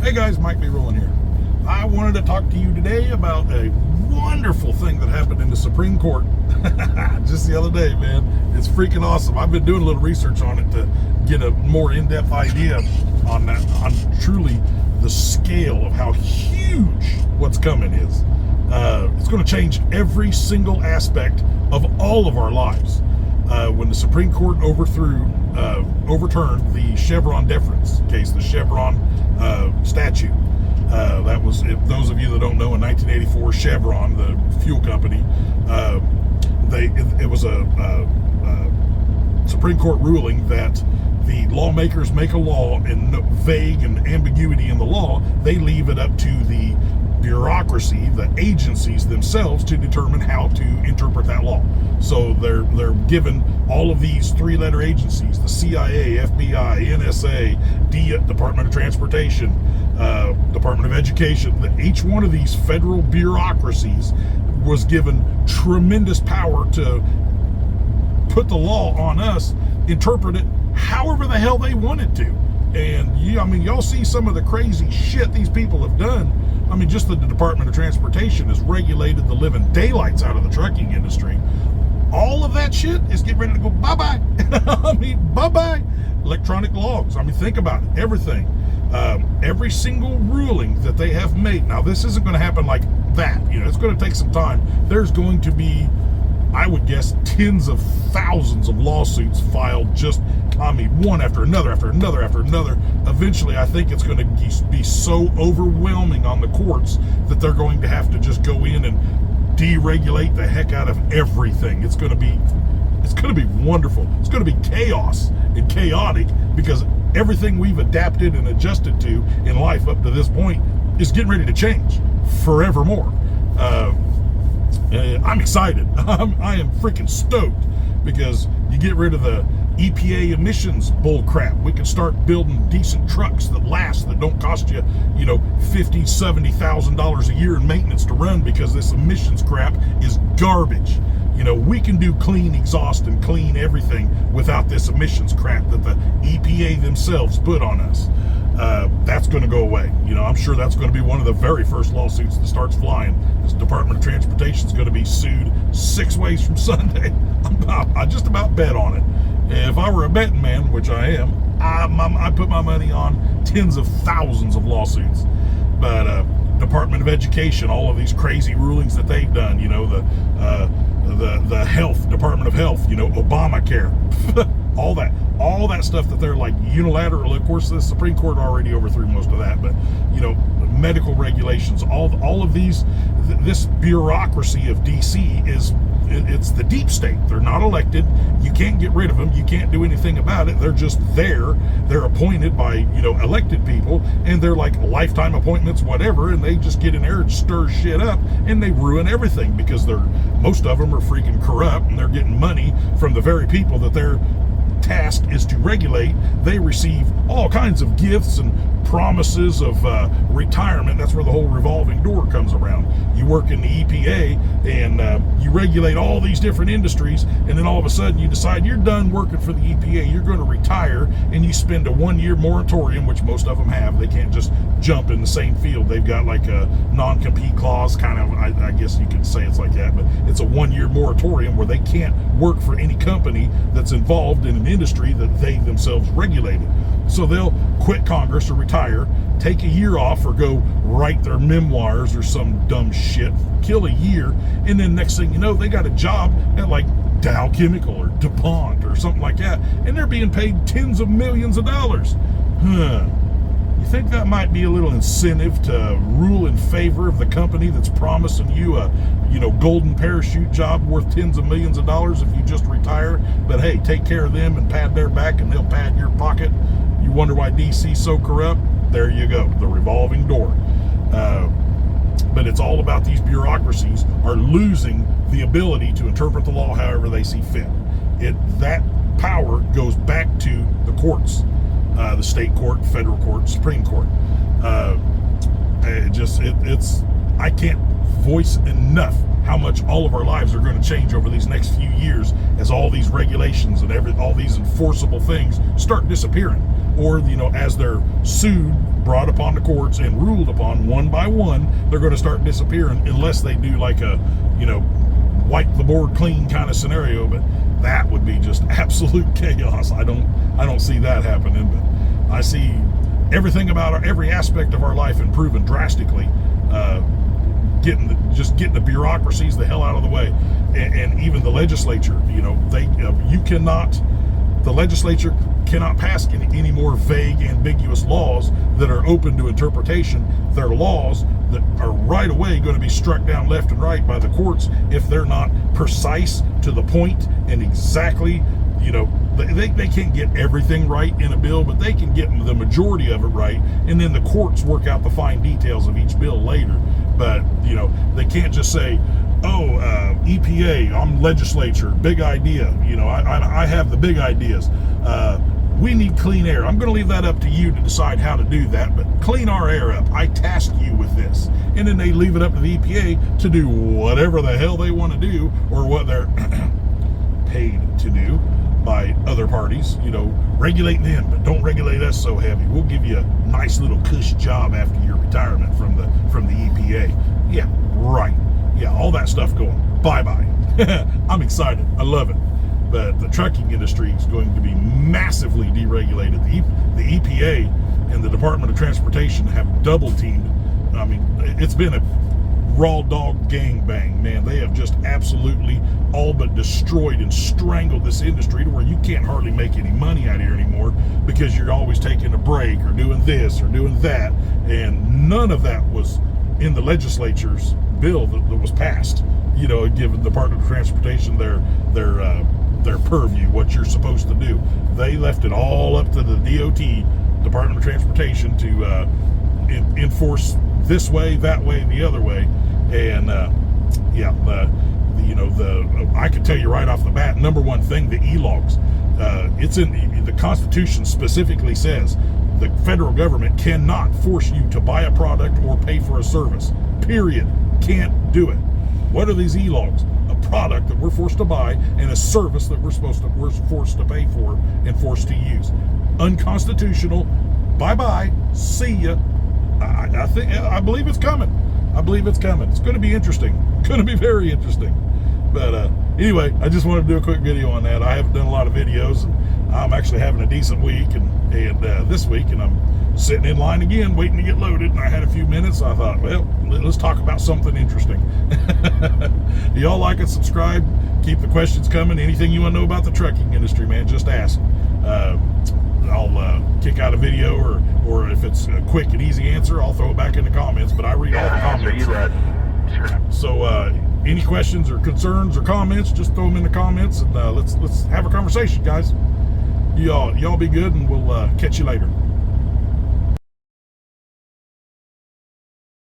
Hey guys, Mike B. Rowland here. I wanted to talk to you today about a wonderful thing that happened in the Supreme Court just the other day, man. It's freaking awesome. I've been doing a little research on it to get a more in-depth idea on that, on truly the scale of how huge what's coming is. It's going to change every single aspect of all of our lives. When the Supreme Court overturned the Chevron deference case, the Chevron statute. That was, if those of you that don't know, in 1984, Chevron, the fuel company, it was a Supreme Court ruling that the lawmakers make a law and vague and ambiguity in the law, they leave it up to the bureaucracy, the agencies themselves, to determine how to interpret that law. So they're given all of these three-letter agencies: the CIA, FBI, NSA, Department of Transportation, Department of Education. Each one of these federal bureaucracies was given tremendous power to put the law on us, interpret it however the hell they wanted to. And y'all see some of the crazy shit these people have done. I mean, just the Department of Transportation has regulated the living daylights out of the trucking industry. All of that shit is getting ready to go bye-bye. I mean, bye-bye. Electronic logs. I mean, think about it. Everything. Every single ruling that they have made. Now, this isn't going to happen like that. It's going to take some time. There's going to be, I would guess, tens of thousands of lawsuits filed, just, one after another, after another, after another. Eventually, I think it's going to be so overwhelming on the courts that they're going to have to just go in and deregulate the heck out of everything. It's going to be wonderful. It's going to be chaos and chaotic, because everything we've adapted and adjusted to in life up to this point is getting ready to change forevermore. I'm excited. I am freaking stoked, because you get rid of the EPA emissions bull crap. We can start building decent trucks that last, that don't cost you, $50,000, $70,000 a year in maintenance to run, because this emissions crap is garbage. We can do clean exhaust and clean everything without this emissions crap that the EPA themselves put on us. That's going to go away. I'm sure that's going to be one of the very first lawsuits that starts flying. This Department of Transportation is going to be sued 6 ways from Sunday. I just about bet on it. If I were a betting man, which I am, I put my money on tens of thousands of lawsuits. But Department of Education, all of these crazy rulings that they've done, the health, Department of Health, Obamacare, all that stuff that they're like unilateral. Of course, the Supreme Court already overthrew most of that, but medical regulations, all of these, this bureaucracy of DC it's the deep state. They're not elected. You can't get rid of them. You can't do anything about it. They're just there. They're appointed by, elected people, and they're like lifetime appointments, whatever, and they just get in there and stir shit up, and they ruin everything, because most of them are freaking corrupt, and they're getting money from the very people that their task is to regulate. They receive all kinds of gifts and promises of retirement. That's where the whole revolving door comes around. You work in the EPA and you regulate all these different industries, and then all of a sudden you decide you're done working for the EPA, you're going to retire, and you spend a 1-year moratorium, which most of them have. They can't just jump in the same field. They've got like a non-compete clause, kind of, I guess you could say it's like that, but it's a 1-year moratorium where they can't work for any company that's involved in an industry that they themselves regulated. So they'll quit Congress or retire, take a year off, or go write their memoirs or some dumb shit, kill a year, and then next thing you know, they got a job at like Dow Chemical or DuPont or something like that, and they're being paid tens of millions of dollars. You think that might be a little incentive to rule in favor of the company that's promising you a, golden parachute job worth tens of millions of dollars if you just retire? But hey, take care of them and pad their back, and they'll pad your pocket. You wonder why DC's so corrupt? There you go, the revolving door. But it's all about these bureaucracies are losing the ability to interpret the law however they see fit. That power goes back to the courts. The state court, federal court, Supreme Court. I can't voice enough how much all of our lives are going to change over these next few years as all these regulations and all these enforceable things start disappearing, or as they're sued brought upon the courts and ruled upon one by one, they're going to start disappearing unless they do like a, wipe the board clean kind of scenario. But that would be just absolute chaos. I don't see that happening, but I see everything about every aspect of our life improving drastically. Getting the bureaucracies the hell out of the way, and even the legislature. The legislature cannot pass any more vague, ambiguous laws that are open to interpretation. They're laws that are right away going to be struck down left and right by the courts if they're not precise, to the point, and exactly. They can't get everything right in a bill, but they can get the majority of it right, and then the courts work out the fine details of each bill later. But they can't just say, EPA, I'm legislature, big idea, I have the big ideas, we need clean air, I'm going to leave that up to you to decide how to do that, but clean our air up, I task you with this. And then they leave it up to the EPA to do whatever the hell they want to do, or what they're paid to do by other parties. Regulate them, but don't regulate us so heavy. We'll give you a nice little cush job after your retirement from the EPA. Yeah, right. Yeah, all that stuff going bye-bye. I'm excited. I love it. But the trucking industry is going to be massively deregulated. The EPA and the Department of Transportation have double teamed. I mean, it's been a raw dog gangbang, man. They have just absolutely all but destroyed and strangled this industry to where you can't hardly make any money out here anymore, because you're always taking a break or doing this or doing that, and none of that was in the legislature's bill that was passed. Giving the Department of Transportation their purview, what you're supposed to do. They left it all up to the DOT, Department of Transportation, to enforce this way, that way, the other way. And I can tell you right off the bat, number one thing, the e-logs. It's in the Constitution, specifically says the federal government cannot force you to buy a product or pay for a service. Period. Can't do it. What are these e-logs? A product that we're forced to buy and a service that we're forced to pay for and forced to use. Unconstitutional. Bye-bye. See ya. I believe it's coming. It's going to be interesting. Going to be very interesting. But anyway, I just wanted to do a quick video on that. I haven't done a lot of videos, and I'm actually having a decent week, and this week, and I'm sitting in line again, waiting to get loaded. And I had a few minutes. So I thought, well, let's talk about something interesting. Do y'all like it? Subscribe. Keep the questions coming. Anything you want to know about the trucking industry, man, just ask. I'll kick out a video, or if it's a quick and easy answer, I'll throw it back in the comments. But I read all the comments. Sure. So any questions or concerns or comments, just throw them in the comments, and let's have a conversation, guys. Y'all be good, and we'll catch you later.